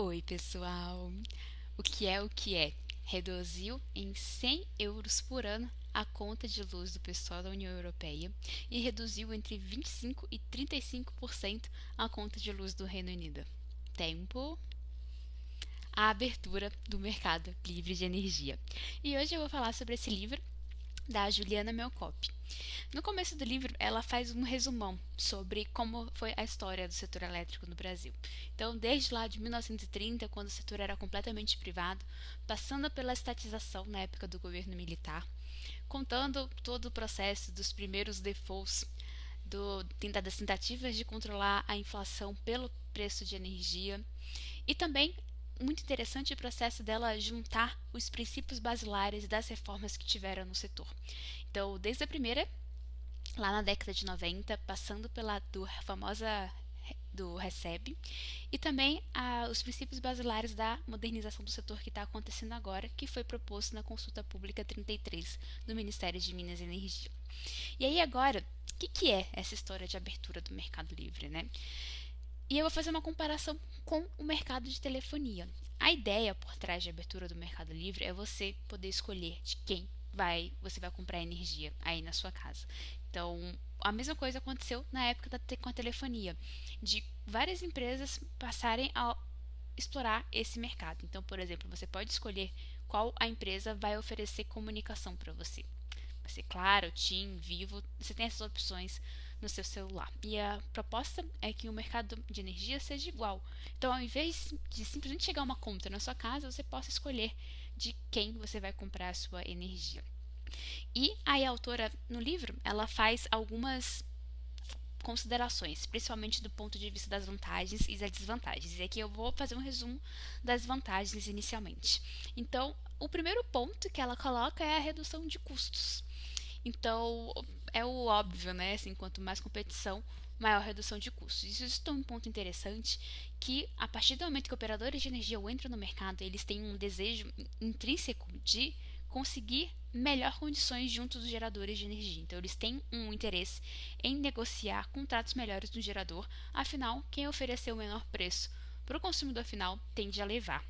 Oi, pessoal! O que é o que é? Reduziu em 100 euros por ano a conta de luz do pessoal da União Europeia e reduziu entre 25% e 35% a conta de luz do Reino Unido. Tempo. A abertura do mercado livre de energia. E hoje eu vou falar sobre esse livro da Juliana Melcop. No começo do livro, ela faz um resumão sobre como foi a história do setor elétrico no Brasil. Então, desde lá de 1930, quando o setor era completamente privado, passando pela estatização na época do governo militar, contando todo o processo dos primeiros defaults, das tentativas de controlar a inflação pelo preço de energia e também muito interessante o processo dela juntar os princípios basilares das reformas que tiveram no setor. Então, desde a primeira, lá na década de 90, passando pela famosa do RECEB, e também os princípios basilares da modernização do setor que está acontecendo agora, que foi proposto na consulta pública 33 do Ministério de Minas e Energia. E aí agora, o que é essa história de abertura do mercado livre, né? E eu vou fazer uma comparação com o mercado de telefonia. A ideia por trás de abertura do mercado livre é você poder escolher de quem você vai comprar energia aí na sua casa. Então, a mesma coisa aconteceu na época com a telefonia, de várias empresas passarem a explorar esse mercado. Então, por exemplo, você pode escolher qual a empresa vai oferecer comunicação para você. Vai ser Claro, TIM, Vivo, você tem essas opções no seu celular. E a proposta é que o mercado de energia seja igual. Então, ao invés de simplesmente chegar uma conta na sua casa, você possa escolher de quem você vai comprar a sua energia. E aí a autora, no livro, ela faz algumas considerações, principalmente do ponto de vista das vantagens e das desvantagens. E aqui eu vou fazer um resumo das vantagens inicialmente. Então, o primeiro ponto que ela coloca é a redução de custos. Então, é o óbvio, né? Assim, quanto mais competição, maior redução de custos. Isso é um ponto interessante que, a partir do momento que operadores de energia entram no mercado, eles têm um desejo intrínseco de conseguir melhor condições junto dos geradores de energia. Então, eles têm um interesse em negociar contratos melhores do gerador, afinal, quem oferecer o menor preço para o consumidor final tende a levar.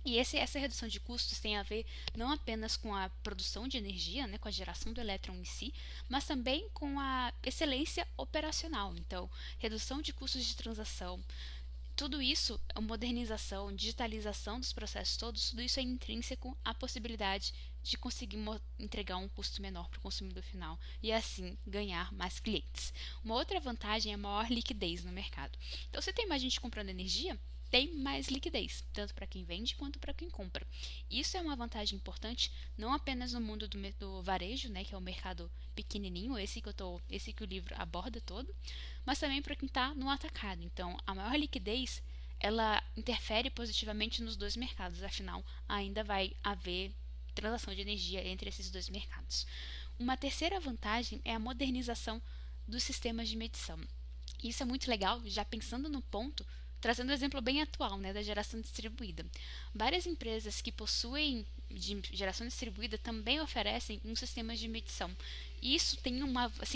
E essa redução de custos tem a ver não apenas com a produção de energia, né, com a geração do elétron em si, mas também com a excelência operacional. Então, redução de custos de transação, tudo isso, a modernização, digitalização dos processos todos, tudo isso é intrínseco à possibilidade de conseguir entregar um custo menor para o consumidor final e assim ganhar mais clientes. Uma outra vantagem é a maior liquidez no mercado. Então, se tem mais gente comprando energia, tem mais liquidez, tanto para quem vende quanto para quem compra. Isso é uma vantagem importante, não apenas no mundo do varejo, né, que é o mercado pequenininho, esse que o livro aborda todo, mas também para quem está no atacado. Então, a maior liquidez ela interfere positivamente nos dois mercados, afinal, ainda vai haver transação de energia entre esses dois mercados. Uma terceira vantagem é a modernização dos sistemas de medição. Isso é muito legal, já pensando no ponto, trazendo um exemplo bem atual, né, da geração distribuída. Várias empresas que possuem de geração distribuída também oferecem um sistema de medição. Isso tem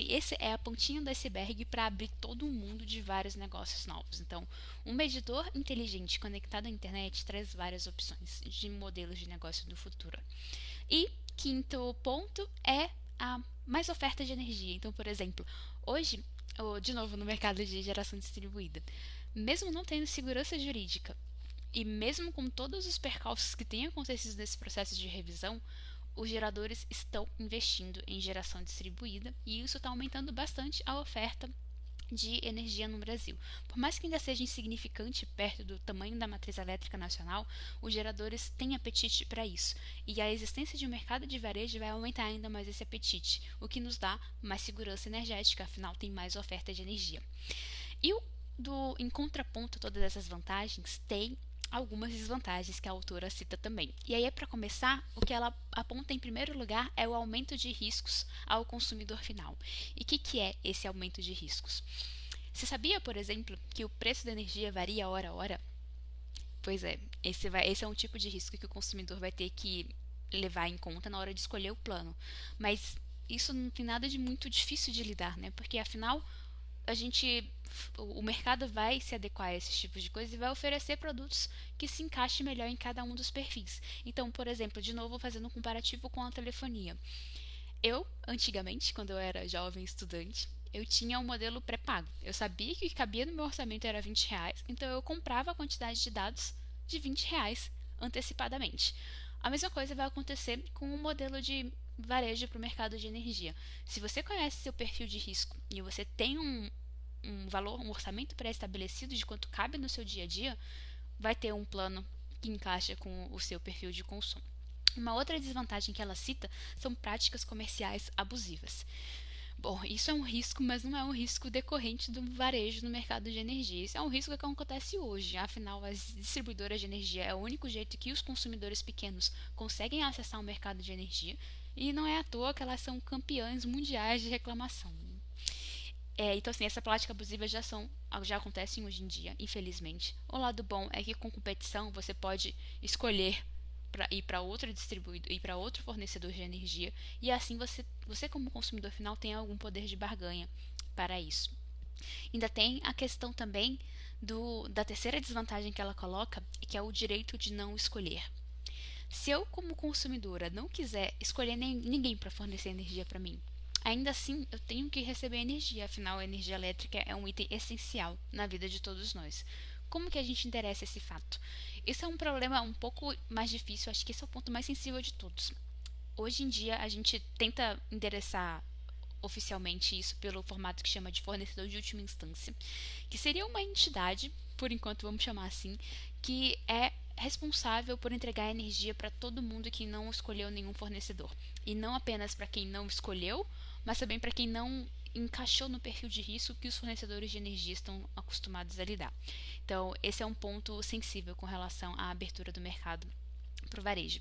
esse é a pontinha do iceberg para abrir todo um mundo de vários negócios novos. Então, um medidor inteligente conectado à internet traz várias opções de modelos de negócio do futuro. E quinto ponto é a mais oferta de energia. Então, por exemplo, hoje, de novo no mercado de geração distribuída, mesmo não tendo segurança jurídica e mesmo com todos os percalços que têm acontecido nesse processo de revisão, os geradores estão investindo em geração distribuída e isso está aumentando bastante a oferta de energia no Brasil. Por mais que ainda seja insignificante perto do tamanho da matriz elétrica nacional, os geradores têm apetite para isso. E a existência de um mercado de varejo vai aumentar ainda mais esse apetite, o que nos dá mais segurança energética, afinal tem mais oferta de energia. E em contraponto a todas essas vantagens, tem algumas desvantagens que a autora cita também. E aí, para começar, o que ela aponta em primeiro lugar é o aumento de riscos ao consumidor final. E o que é esse aumento de riscos? Você sabia, por exemplo, que o preço da energia varia hora a hora? Pois é, esse é um tipo de risco que o consumidor vai ter que levar em conta na hora de escolher o plano. Mas isso não tem nada de muito difícil de lidar, né? Porque afinal a gente o mercado vai se adequar a esses tipos de coisas e vai oferecer produtos que se encaixem melhor em cada um dos perfis. Então, por exemplo, de novo fazendo um comparativo com a telefonia. Eu, antigamente, quando eu era jovem estudante, eu tinha um modelo pré-pago. Eu sabia que o que cabia no meu orçamento era R$ 20, então eu comprava a quantidade de dados de R$ 20 antecipadamente. A mesma coisa vai acontecer com o modelo de varejo para o mercado de energia. Se você conhece seu perfil de risco e você tem um valor, um orçamento pré-estabelecido de quanto cabe no seu dia a dia, vai ter um plano que encaixa com o seu perfil de consumo. Uma outra desvantagem que ela cita são práticas comerciais abusivas. Bom, isso é um risco, mas não é um risco decorrente do varejo no mercado de energia. Isso é um risco que acontece hoje. Afinal, as distribuidoras de energia é o único jeito que os consumidores pequenos conseguem acessar o mercado de energia. E não é à toa que elas são campeãs mundiais de reclamação. Então, assim, essa prática abusiva já acontecem hoje em dia, infelizmente. O lado bom é que com competição você pode escolher para ir para outro distribuidor, ir para outro fornecedor de energia, e assim você como consumidor final tem algum poder de barganha para isso. Ainda tem a questão também da terceira desvantagem que ela coloca, que é o direito de não escolher. Se eu, como consumidora, não quiser escolher ninguém para fornecer energia para mim, ainda assim eu tenho que receber energia, afinal a energia elétrica é um item essencial na vida de todos nós. Como que a gente endereça esse fato? Isso é um problema um pouco mais difícil, acho que esse é o ponto mais sensível de todos. Hoje em dia a gente tenta endereçar oficialmente isso pelo formato que chama de fornecedor de última instância, que seria uma entidade, por enquanto vamos chamar assim, que é responsável por entregar energia para todo mundo que não escolheu nenhum fornecedor. E não apenas para quem não escolheu, mas também para quem não encaixou no perfil de risco que os fornecedores de energia estão acostumados a lidar. Então, esse é um ponto sensível com relação à abertura do mercado para o varejo.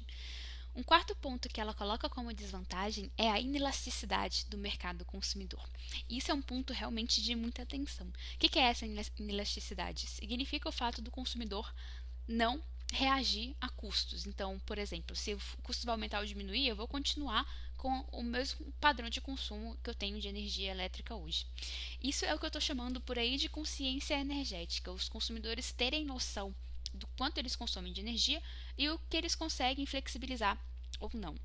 Um quarto ponto que ela coloca como desvantagem é a inelasticidade do mercado consumidor. Isso é um ponto realmente de muita atenção. O que é essa inelasticidade? Significa o fato do consumidor não reagir a custos. Então, por exemplo, se o custo vai aumentar ou diminuir, eu vou continuar com o mesmo padrão de consumo que eu tenho de energia elétrica hoje. Isso é o que eu estou chamando por aí de consciência energética. Os consumidores terem noção do quanto eles consomem de energia e o que eles conseguem flexibilizar ou não.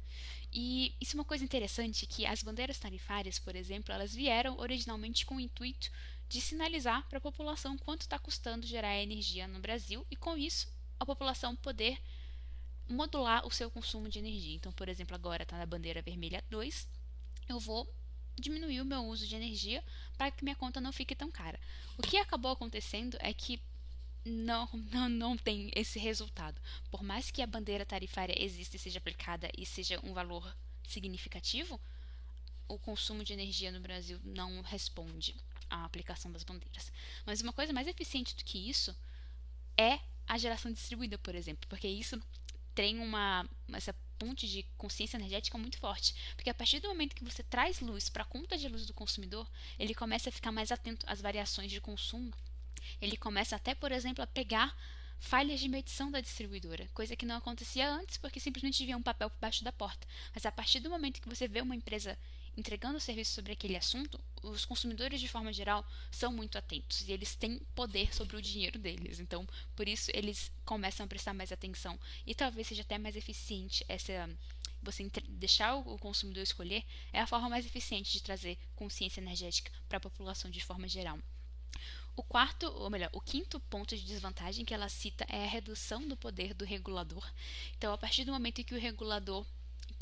E isso é uma coisa interessante, que as bandeiras tarifárias, por exemplo, elas vieram originalmente com o intuito de sinalizar para a população quanto está custando gerar energia no Brasil e, com isso, a população poder modular o seu consumo de energia. Então, por exemplo, agora está na bandeira vermelha 2, eu vou diminuir o meu uso de energia para que minha conta não fique tão cara. O que acabou acontecendo é que não tem esse resultado. Por mais que a bandeira tarifária exista e seja aplicada e seja um valor significativo, o consumo de energia no Brasil não responde à aplicação das bandeiras. Mas uma coisa mais eficiente do que isso é a geração distribuída, por exemplo, porque isso tem essa ponte de consciência energética muito forte, porque a partir do momento que você traz luz para a conta de luz do consumidor, ele começa a ficar mais atento às variações de consumo. Ele começa até, por exemplo, a pegar falhas de medição da distribuidora, coisa que não acontecia antes porque simplesmente via um papel por baixo da porta. Mas a partir do momento que você vê uma empresa entregando serviço sobre aquele assunto, os consumidores de forma geral são muito atentos e eles têm poder sobre o dinheiro deles. Então, por isso eles começam a prestar mais atenção e talvez seja até mais eficiente você deixar o consumidor escolher é a forma mais eficiente de trazer consciência energética para a população de forma geral. O quinto ponto de desvantagem que ela cita é a redução do poder do regulador. Então, a partir do momento em que o regulador,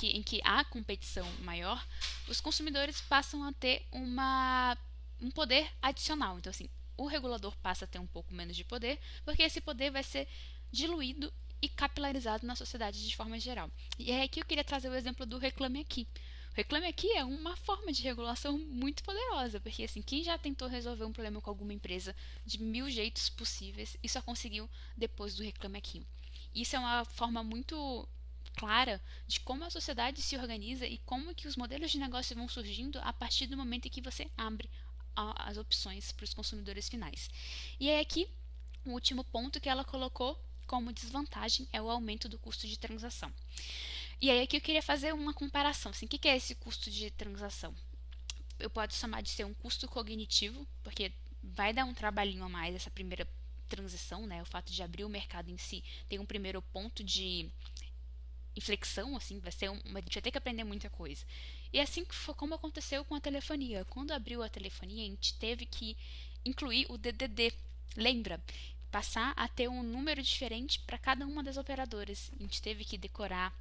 em que há competição maior, os consumidores passam a ter um poder adicional. Então, assim, o regulador passa a ter um pouco menos de poder, porque esse poder vai ser diluído e capilarizado na sociedade de forma geral. E é aqui eu queria trazer o exemplo do Reclame Aqui. O Reclame Aqui é uma forma de regulação muito poderosa, porque assim, quem já tentou resolver um problema com alguma empresa de 1000 jeitos possíveis e só conseguiu depois do Reclame Aqui. Isso é uma forma muito clara de como a sociedade se organiza e como que os modelos de negócio vão surgindo a partir do momento em que você abre as opções para os consumidores finais. E é aqui o último ponto que ela colocou como desvantagem é o aumento do custo de transação. E aí aqui eu queria fazer uma comparação. Assim, o que é esse custo de transação? Eu posso chamar de ser um custo cognitivo, porque vai dar um trabalhinho a mais essa primeira transição, né? O fato de abrir o mercado em si tem um primeiro ponto de inflexão, assim, a gente vai ter que aprender muita coisa. E assim que foi como aconteceu com a telefonia. Quando abriu a telefonia, a gente teve que incluir o DDD. Lembra? Passar a ter um número diferente para cada uma das operadoras. A gente teve que decorar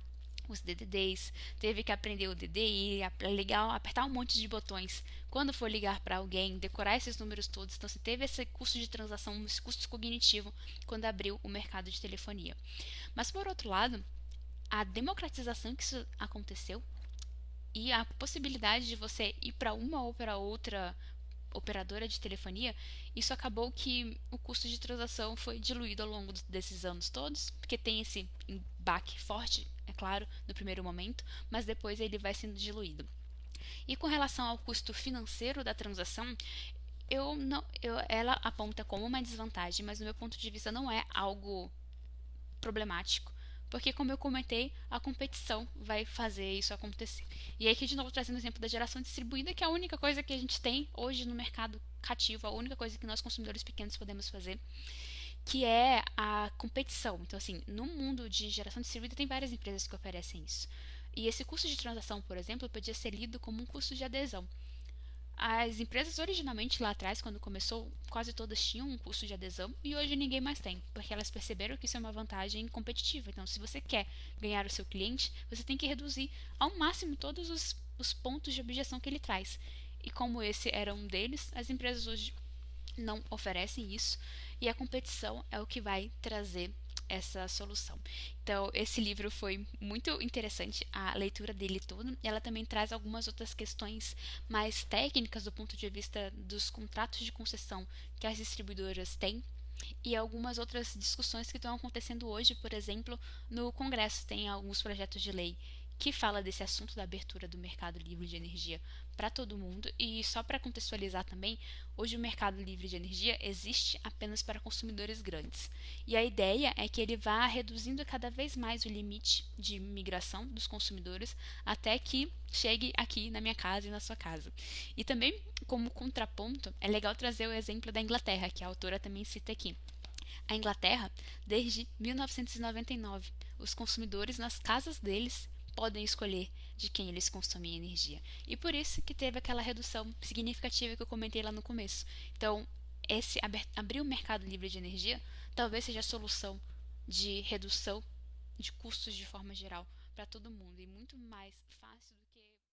os DDDs, teve que aprender o DDI, ligar, apertar um monte de botões quando for ligar para alguém, decorar esses números todos. Então, você teve esse custo de transação, esse custo cognitivo quando abriu o mercado de telefonia. Mas, por outro lado, a democratização que isso aconteceu e a possibilidade de você ir para uma ou para outra operadora de telefonia, isso acabou que o custo de transação foi diluído ao longo desses anos todos, porque tem esse baque forte, é claro, no primeiro momento, mas depois ele vai sendo diluído. E com relação ao custo financeiro da transação, ela aponta como uma desvantagem, mas no meu ponto de vista não é algo problemático, porque como eu comentei, a competição vai fazer isso acontecer. E aí aqui de novo trazendo o exemplo da geração distribuída, que é a única coisa que a gente tem hoje no mercado cativo, a única coisa que nós consumidores pequenos podemos fazer, que é a competição. Então assim, no mundo de geração distribuída tem várias empresas que oferecem isso. E esse custo de transação, por exemplo, podia ser lido como um custo de adesão. As empresas originalmente lá atrás, quando começou, quase todas tinham um custo de adesão e hoje ninguém mais tem, porque elas perceberam que isso é uma vantagem competitiva. Então, se você quer ganhar o seu cliente, você tem que reduzir ao máximo todos os pontos de objeção que ele traz. E como esse era um deles, as empresas hoje não oferecem isso e a competição é o que vai trazer essa solução. Então, esse livro foi muito interessante, a leitura dele todo. Ela também traz algumas outras questões mais técnicas do ponto de vista dos contratos de concessão que as distribuidoras têm e algumas outras discussões que estão acontecendo hoje, por exemplo, no Congresso tem alguns projetos de lei que fala desse assunto da abertura do mercado livre de energia para todo mundo. E só para contextualizar também, hoje o mercado livre de energia existe apenas para consumidores grandes. E a ideia é que ele vá reduzindo cada vez mais o limite de migração dos consumidores até que chegue aqui na minha casa e na sua casa. E também, como contraponto, é legal trazer o exemplo da Inglaterra, que a autora também cita aqui. A Inglaterra, desde 1999, os consumidores nas casas deles podem escolher de quem eles consomem energia. E por isso que teve aquela redução significativa que eu comentei lá no começo. Então, esse abrir o mercado livre de energia talvez seja a solução de redução de custos de forma geral para todo mundo e muito mais fácil